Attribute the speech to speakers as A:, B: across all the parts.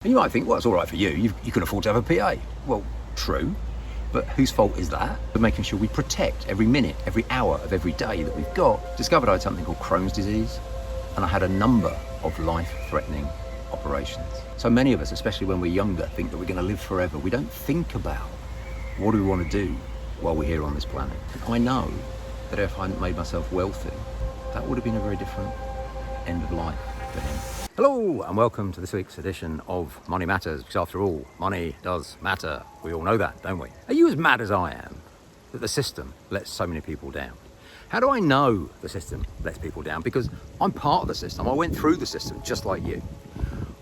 A: And you might think, well, it's all right for you. You can afford to have a PA. Well, true. But whose fault is that? For making sure we protect every minute, every hour of every day that we've got. Discovered I had something called Crohn's disease, and I had a number of life-threatening operations. So many of us, especially when we're younger, think that we're going to live forever. We don't think about what do we want to do while we're here on this planet. And I know that if I hadn't made myself wealthy, that would have been a very different end of life for him. Hello and welcome to this week's edition of Money Matters, because after all, money does matter. We all know that, don't we? Are you as mad as I am that the system lets so many people down? How do I know the system lets people down? Because I'm part of the system. I went through the system just like you.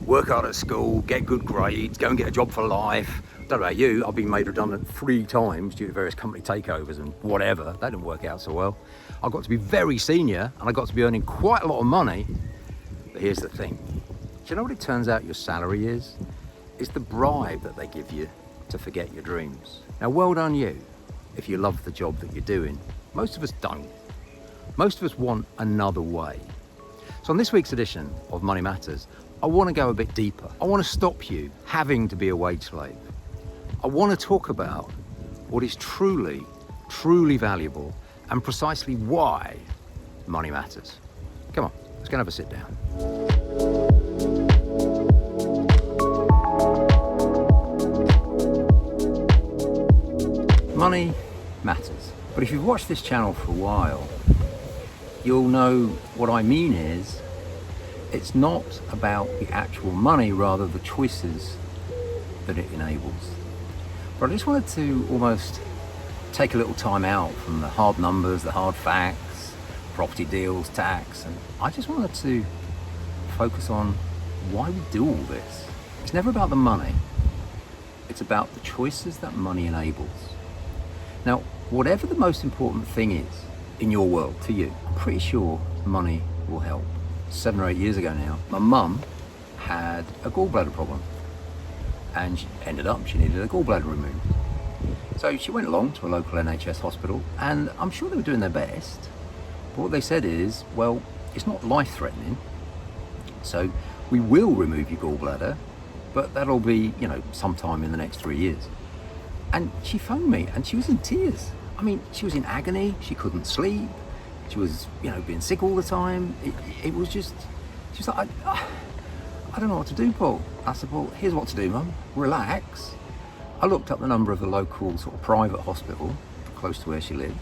A: Work hard at school, get good grades, go and get a job for life. Don't know about you, I've been made redundant 3 times due to various company takeovers and whatever. That didn't work out so well. I got to be very senior and I got to be earning quite a lot of money. But here's the thing. Do you know what it turns out your salary is? It's the bribe that they give you to forget your dreams. Now, well done you, if you love the job that you're doing. Most of us don't. Most of us want another way. So on this week's edition of Money Matters, I want to go a bit deeper. I want to stop you having to be a wage slave. I want to talk about what is truly, truly valuable and precisely why money matters. Come on, let's go and have a sit down. Money matters. But if you've watched this channel for a while, you'll know what I mean is it's not about the actual money, rather the choices that it enables. But I just wanted to almost take a little time out from the hard numbers, the hard facts, property deals, tax, and I just wanted to focus on why we do all this. It's never about the money. It's about the choices that money enables. Now, whatever the most important thing is in your world to you, I'm pretty sure money will help. 7 or 8 years ago now, my mum had a gallbladder problem and she needed a gallbladder removed. So she went along to a local NHS hospital and I'm sure they were doing their best. But what they said is, well, it's not life-threatening, so we will remove your gallbladder, but that'll be, sometime in the next 3 years. And she phoned me and she was in tears. I mean, she was in agony, she couldn't sleep, she was, being sick all the time. It was just, she was like, I don't know what to do, Paul. I said, well, here's what to do, Mum. Relax. I looked up the number of the local sort of private hospital close to where she lives.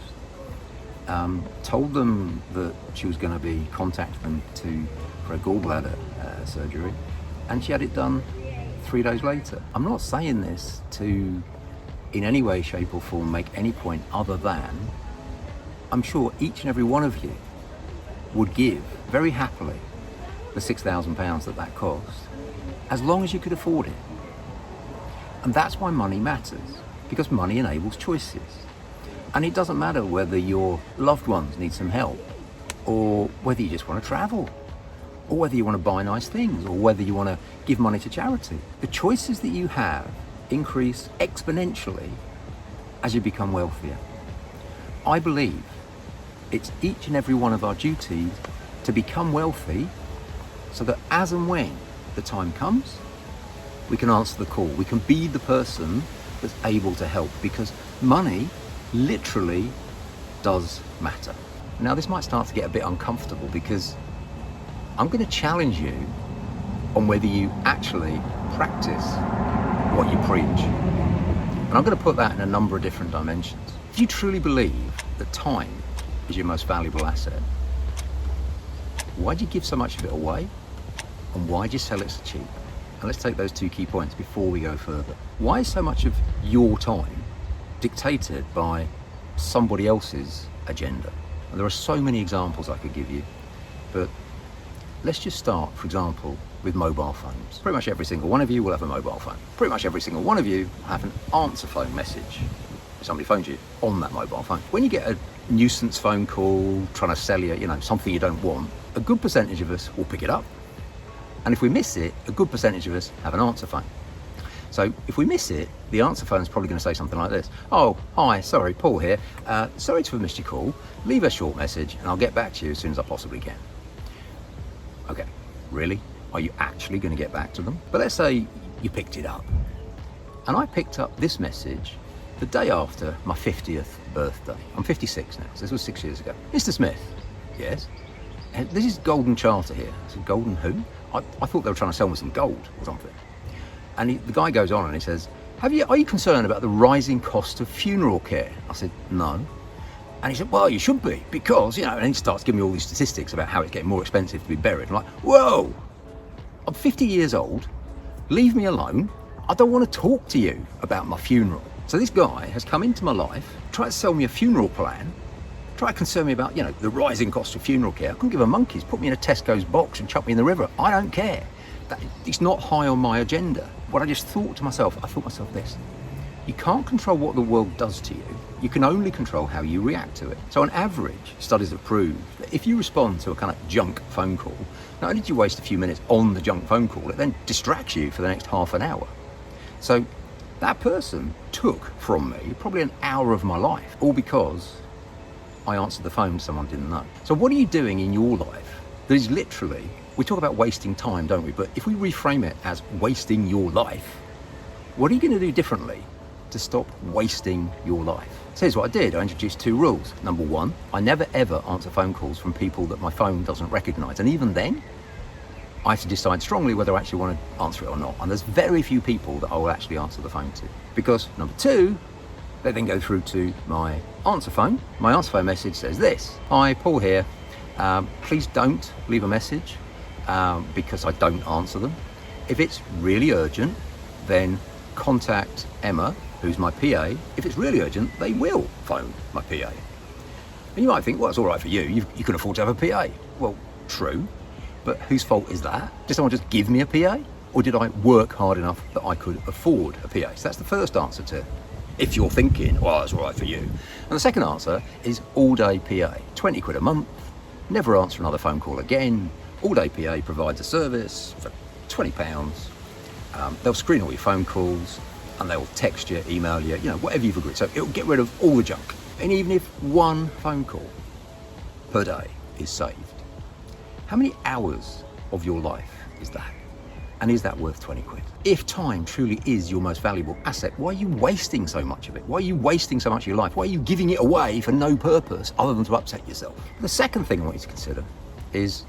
A: Told them that she was going to be contacting them for a gallbladder surgery, and she had it done 3 days later. I'm not saying this to in any way, shape or form make any point other than I'm sure each and every one of you would give very happily the £6,000 that cost, as long as you could afford it. And that's why money matters, because money enables choices. And it doesn't matter whether your loved ones need some help, or whether you just want to travel, or whether you want to buy nice things, or whether you want to give money to charity. The choices that you have increase exponentially as you become wealthier. I believe it's each and every one of our duties to become wealthy so that as and when the time comes, we can answer the call. We can be the person that's able to help, because money literally does matter. Now, this might start to get a bit uncomfortable because I'm going to challenge you on whether you actually practice what you preach. And I'm going to put that in a number of different dimensions. If you truly believe that time is your most valuable asset, why do you give so much of it away? And why do you sell it so cheap? And let's take those 2 key points before we go further. Why is so much of your time dictated by somebody else's agenda? And there are so many examples I could give you, but let's just start, for example, with mobile phones. Pretty much every single one of you will have a mobile phone. Pretty much every single one of you will have an answer phone message. Somebody phones you on that mobile phone. When you get a nuisance phone call trying to sell you, something you don't want, a good percentage of us will pick it up. And if we miss it, a good percentage of us have an answer phone. So if we miss it, the answer phone is probably going to say something like this. Oh, hi, sorry, Paul here. Sorry to have missed your call. Leave a short message and I'll get back to you as soon as I possibly can. Okay, really? Are you actually going to get back to them? But let's say you picked it up. And I picked up this message the day after my 50th birthday. I'm 56 now, so this was 6 years ago. Mr. Smith, yes? This is Golden Charter here. I said, Golden who? I thought they were trying to sell me some gold or something. And the guy goes on and he says, are you concerned about the rising cost of funeral care? I said, no. And he said, well, you should be, because, and he starts giving me all these statistics about how it's getting more expensive to be buried. I'm like, whoa, I'm 50 years old, leave me alone. I don't want to talk to you about my funeral. So this guy has come into my life, tried to sell me a funeral plan, tried to concern me about, the rising cost of funeral care. I couldn't give a monkey's. Put me in a Tesco's box and chuck me in the river. I don't care. It's not high on my agenda. What I just thought to myself, this. You can't control what the world does to you. You can only control how you react to it. So on average, studies have proved that if you respond to a kind of junk phone call, not only do you waste a few minutes on the junk phone call, it then distracts you for the next half an hour. So that person took from me probably an hour of my life, all because I answered the phone to someone I didn't know. So what are you doing in your life that is literally, we talk about wasting time, don't we? But if we reframe it as wasting your life, what are you going to do differently to stop wasting your life? So here's what I did. I introduced 2 rules. Number 1, I never ever answer phone calls from people that my phone doesn't recognize. And even then, I have to decide strongly whether I actually want to answer it or not. And there's very few people that I will actually answer the phone to. Because number 2, they then go through to my answer phone. My answer phone message says this: hi, Paul here. Please don't leave a message because I don't answer them. If it's really urgent, then contact Emma, who's my PA. If it's really urgent, they will phone my PA. And you might think, well, it's all right for you. You can afford to have a PA. Well, true. But whose fault is that? Did someone just give me a PA? Or did I work hard enough that I could afford a PA? So that's the first answer to, if you're thinking, well, that's all right for you. And the second answer is all-day PA. 20 quid a month, never answer another phone call again. All-day PA provides a service for £20. They'll screen all your phone calls and they'll text you, email you, whatever you've agreed. So it'll get rid of all the junk. And even if one phone call per day is saved, how many hours of your life is that? And is that worth 20 quid? If time truly is your most valuable asset, why are you wasting so much of it? Why are you wasting so much of your life? Why are you giving it away for no purpose other than to upset yourself? The second thing I want you to consider is,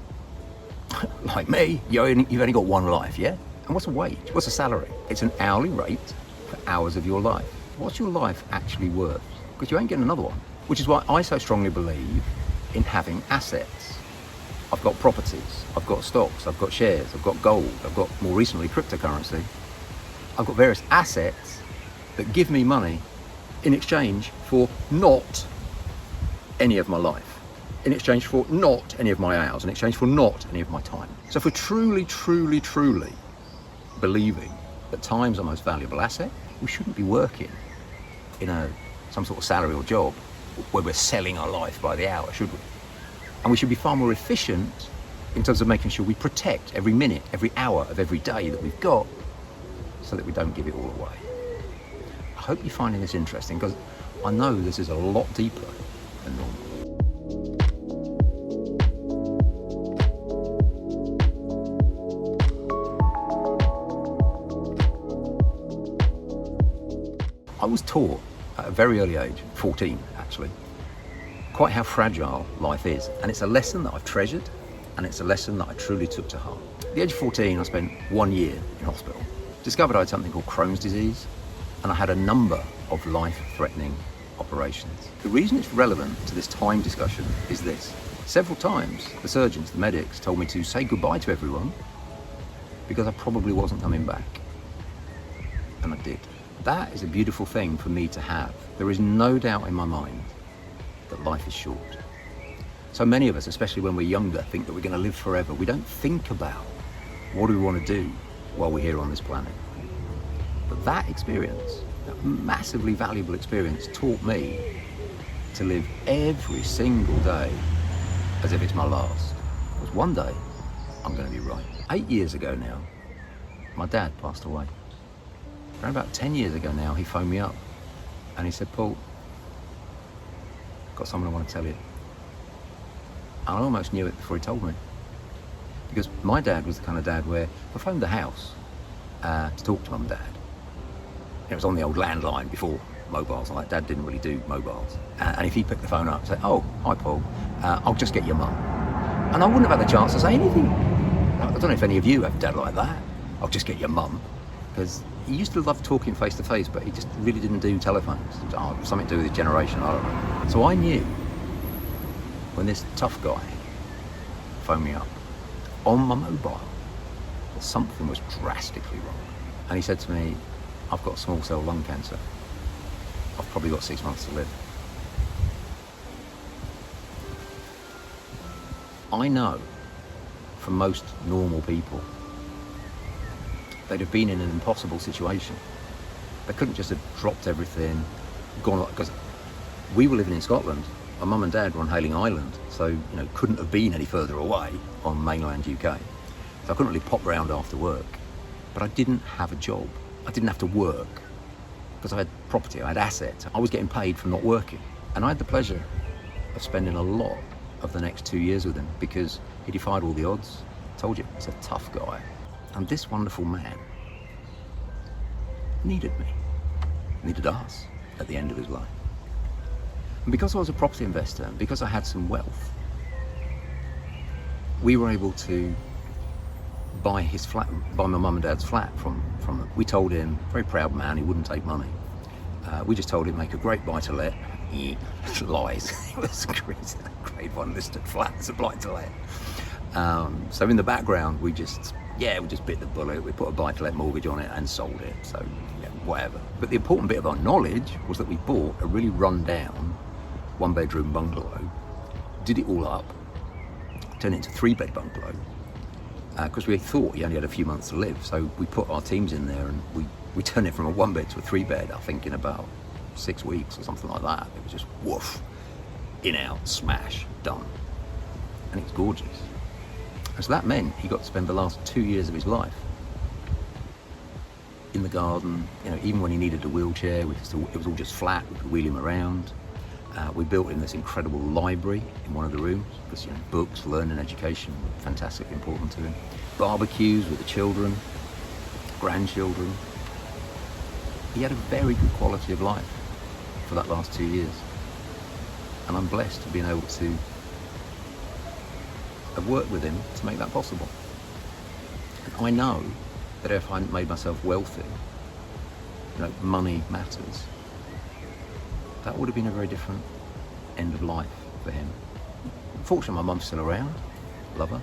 A: like me, you've only got one life, yeah? And what's a wage? What's a salary? It's an hourly rate for hours of your life. What's your life actually worth? Because you ain't getting another one. Which is why I so strongly believe in having assets. I've got properties, I've got stocks, I've got shares, I've got gold, I've got more recently cryptocurrency. I've got various assets that give me money in exchange for not any of my life, in exchange for not any of my hours, in exchange for not any of my time. So if we're truly, truly, truly believing that time's our most valuable asset, we shouldn't be working in some sort of salary or job where we're selling our life by the hour, should we? And we should be far more efficient in terms of making sure we protect every minute, every hour of every day that we've got so that we don't give it all away. I hope you're finding this interesting because I know this is a lot deeper than normal. I was taught at a very early age, 14 actually, quite how fragile life is. And it's a lesson that I've treasured and it's a lesson that I truly took to heart. At the age of 14, I spent 1 year in hospital. Discovered I had something called Crohn's disease and I had a number of life-threatening operations. The reason it's relevant to this time discussion is this. Several times, the surgeons, the medics told me to say goodbye to everyone because I probably wasn't coming back. And I did. That is a beautiful thing for me to have. There is no doubt in my mind that life is short. So many of us, especially when we're younger, think that we're going to live forever. We don't think about what do we want to do while we're here on this planet. But that experience, that massively valuable experience, taught me to live every single day as if it's my last. Because one day, I'm going to be right. 8 years ago now, my dad passed away. Around about 10 years ago now, he phoned me up and he said, Paul, got something I want to tell you. And I almost knew it before he told me. Because my dad was the kind of dad where if I phoned the house to talk to Mum and Dad. It was on the old landline before mobiles. Like, Dad didn't really do mobiles. And if he picked the phone up and said, "Oh, hi Paul, I'll just get your mum." And I wouldn't have had the chance to say anything. I don't know if any of you have a dad like that. "I'll just get your mum." Because he used to love talking face to face, but he just really didn't do telephones. Something to do with his generation, I don't know. So I knew when this tough guy phoned me up on my mobile that something was drastically wrong. And he said to me, "I've got small cell lung cancer. I've probably got 6 months to live." I know for most normal people, they'd have been in an impossible situation. They couldn't just have dropped everything, gone, because we were living in Scotland. My mum and dad were on Hayling Island, so couldn't have been any further away on mainland UK. So I couldn't really pop round after work. But I didn't have a job. I didn't have to work because I had property, I had assets. I was getting paid for not working. And I had the pleasure of spending a lot of the next 2 years with him because he defied all the odds. I told you, he's a tough guy. And this wonderful man needed me, needed us at the end of his life. And because I was a property investor, and because I had some wealth, we were able to buy his flat, buy my mum and dad's flat from them. We told him, very proud man, he wouldn't take money. We just told him make a great buy-to-let. Lies. It was a grade 1 listed flat as a buy-to-let. So in the background, we just bit the bullet. We put a buy-to-let mortgage on it and sold it. So whatever. But the important bit of our knowledge was that we bought a really run-down 1-bedroom bungalow, did it all up, turned it into a 3-bed bungalow, because we thought he only had a few months to live. So we put our teams in there and we turned it from a 1-bed to a 3-bed, I think in about 6 weeks or something like that. It was just woof, in, out, smash, done. And it was gorgeous. And so that meant he got to spend the last 2 years of his life in the garden. Even when he needed a wheelchair, it was all just flat. We could wheel him around. We built him this incredible library in one of the rooms because books, learning, education were fantastically important to him. Barbecues with the children, grandchildren. He had a very good quality of life for that last 2 years. And I'm blessed to have been able to have worked with him to make that possible. And I know that if I hadn't made myself wealthy, money matters, that would have been a very different end of life for him. Fortunately, my mum's still around, love her,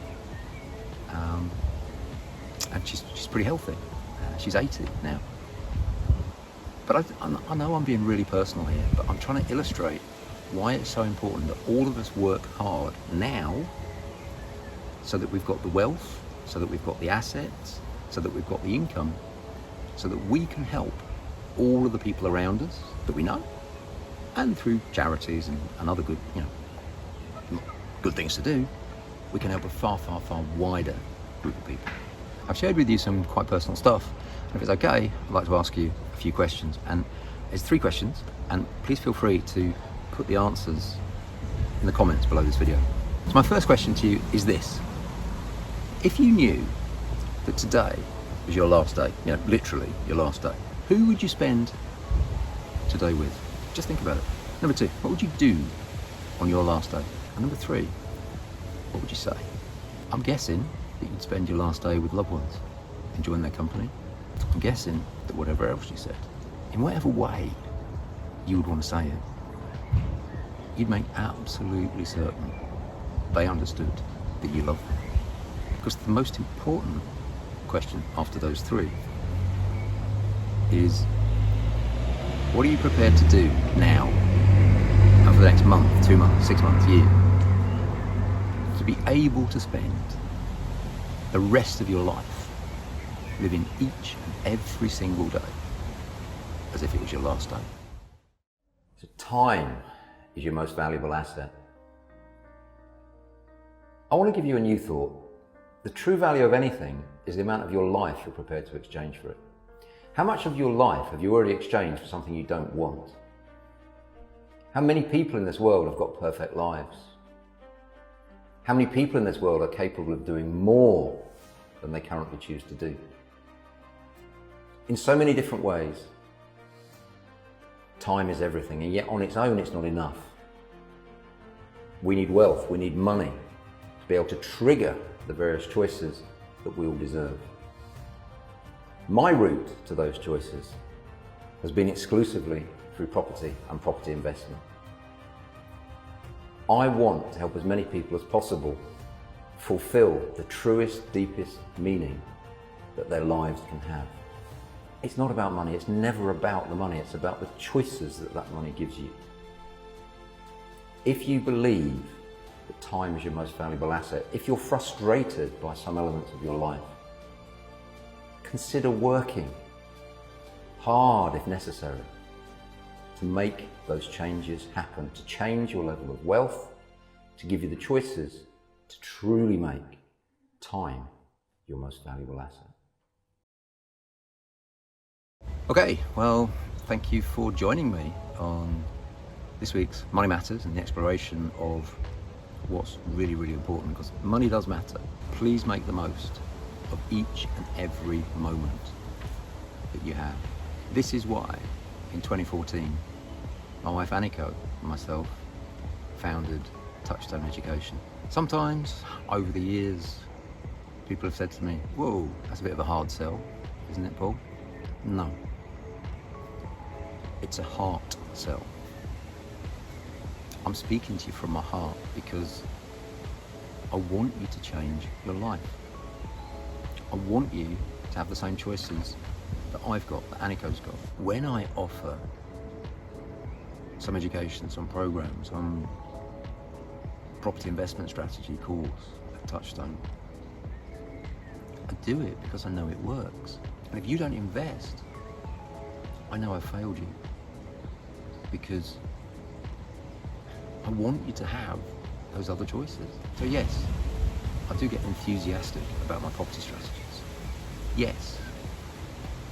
A: and she's pretty healthy. She's 80 now. But I know I'm being really personal here, but I'm trying to illustrate why it's so important that all of us work hard now so that we've got the wealth, so that we've got the assets, so that we've got the income, so that we can help all of the people around us that we know, and through charities and other good, good things to do, we can help a far, far, far wider group of people. I've shared with you some quite personal stuff. If it's okay, I'd like to ask you a few questions. And there's 3 questions, and please feel free to put the answers in the comments below this video. So my first question to you is this. If you knew that today was your last day, literally your last day, who would you spend today with? Just think about it. Number 2, what would you do on your last day? And number 3, what would you say? I'm guessing that you'd spend your last day with loved ones, enjoying their company. I'm guessing that whatever else you said, in whatever way you would want to say it, you'd make absolutely certain they understood that you love them. Because the most important question after those 3 is, what are you prepared to do now, and for the next month, 2 months, 6 months, year, to be able to spend the rest of your life living each and every single day as if it was your last day? So time is your most valuable asset. I want to give you a new thought. The true value of anything is the amount of your life you're prepared to exchange for it. How much of your life have you already exchanged for something you don't want? How many people in this world have got perfect lives? How many people in this world are capable of doing more than they currently choose to do? In so many different ways. Time is everything, and yet on its own it's not enough. We need wealth, we need money to be able to trigger the various choices that we all deserve. My route to those choices has been exclusively through property and property investment. I want to help as many people as possible fulfill the truest, deepest meaning that their lives can have. It's not about money, it's never about the money, it's about the choices that that money gives you. If you believe that time is your most valuable asset, if you're frustrated by some elements of your life, consider working hard if necessary to make those changes happen, to change your level of wealth, to give you the choices to truly make time your most valuable asset. Okay, well, thank you for joining me on this week's Money Matters and the exploration of what's really, really important, because money does matter. Please make the most of each and every moment that you have. This is why in 2014, my wife Aniko and myself founded Touchstone Education. Sometimes over the years, people have said to me, whoa, that's a bit of a hard sell, isn't it, Paul? No. It's a heart sell. I'm speaking to you from my heart because I want you to change your life. I want you to have the same choices that I've got, that Aniko's got. When I offer some education, some programs, some property investment strategy course at Touchstone, I do it because I know it works. And if you don't invest, I know I've failed you, because I want you to have those other choices. So yes, I do get enthusiastic about my property strategies. Yes,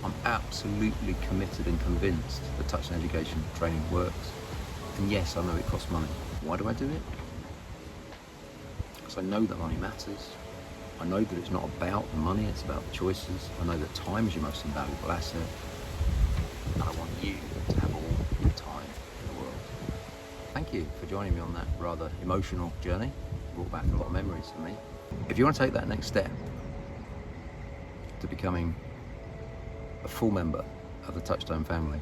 A: I'm absolutely committed and convinced that Touchstone Education training works. And yes, I know it costs money. Why do I do it? Because I know that money matters. I know that it's not about the money, it's about the choices. I know that time is your most invaluable asset. And I want you to have all the time in the world. Thank you for joining me on that rather emotional journey. It brought back a lot of memories for me. If you want to take that next step to becoming a full member of the Touchstone family,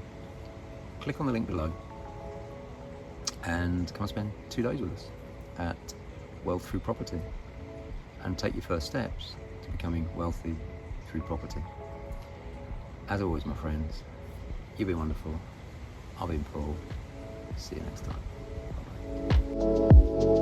A: click on the link below and come and spend 2 days with us at Wealth Through Property and take your first steps to becoming wealthy through property. As always, my friends, you've been wonderful. I've been Paul. See you next time. Bye-bye.